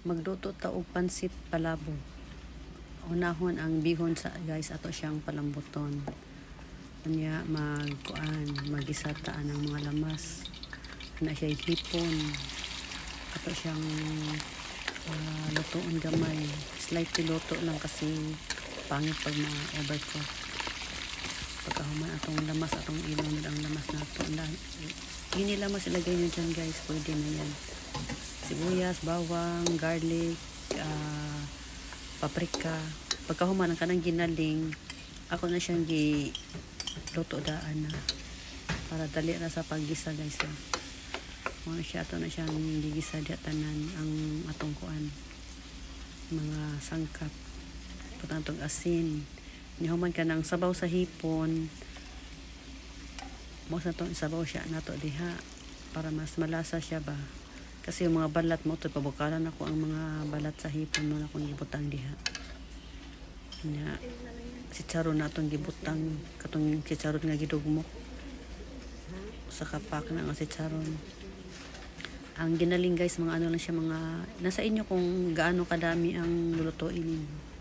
Magluto ta og pansit palabo. Unahon ang bihon sa guys, ato siyang palambuton. Unya magisa taan ang mga lamas. Na siya hipon. Ato siyang lutoon gamay. Slightly luto lang kasi pangit pag ma-overcook. Pagkahuman atong lamas, atong ilong ang lamas nato. Ini lamas ilagay nyo dyan guys, pwede na yan. Sibuyas, bawang, garlic, paprika. Pagkahuman ang kanang ginaling, ako na siyang luto daan na para dali na sa paggisa guys. Mga siya ato na siyang gigisa tanan ang atong kuan, mga sangkap. Putang tong asin. Nihuman ka ng sabaw sa hipon. Mo sa tong sabaw siya nato diha para mas malasa siya ba. Kasi yung mga balat mo, ito pabukalan ako ang mga balat sa hipon nun akong gibutang diha. Kanya, si Charon na itong gibutang, katong si Charon nga gidugmok. Sa kapak na nga si Charon. Ang ginaling guys, mga ano lang siya, mga, nasa inyo kung gaano kadami ang lulutuin ninyo.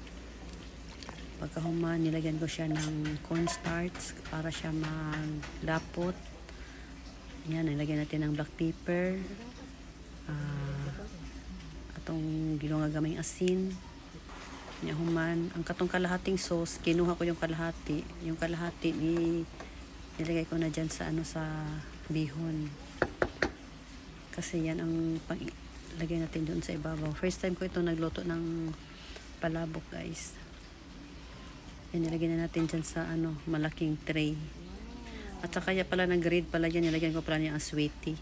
Pagkahuman, nilagyan ko siya ng cornstarch para siya maglapot. Yan, nilagyan natin ng black pepper. Atong gilunga gamay asin. Human ang katong kalahating sauce, kinuha ko yung kalahati nilagay ko na dyan sa sa bihon, kasi yan ang lagay natin doon sa ibabaw. First time ko ito nagluto ng palabok guys. Yan, nilagay na natin dyan sa malaking tray. At saka pala nag-grade pala dyan, nilagyan ko pala niya ang sweetie.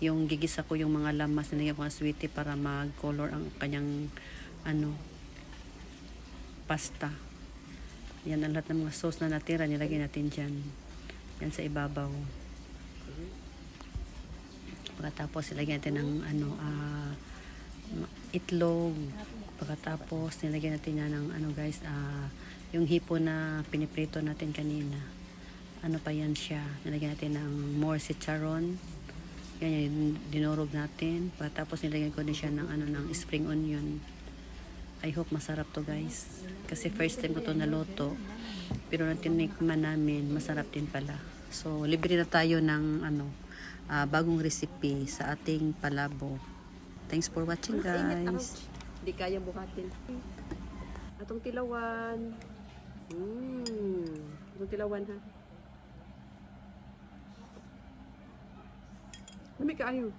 Yung gigisa ko yung mga lamas, nilagyan ko ang sweetie para mag-color ang kanyang pasta. Yan ang lahat ng mga sauce na natira, nilagay natin dyan. Yan sa ibabaw. Pagkatapos nilagyan natin ng itlog. Pagkatapos nilagyan natin yan ng guys, yung hipon na piniprito natin kanina. Pa yan siya. Nilagyan natin ng more chicharon. Yan yung dinurog natin. Pagkatapos nilagyan ko din siya ng ng spring onion. I hope masarap to guys. Kasi first time ko to naluto. Pero natinikman namin, masarap din pala. So, libre na tayo ng bagong recipe sa ating palabo. Thanks for watching guys. Hindi kaya buhatin. Atong tilawan. Atong tilawan ha. Lami kaayo.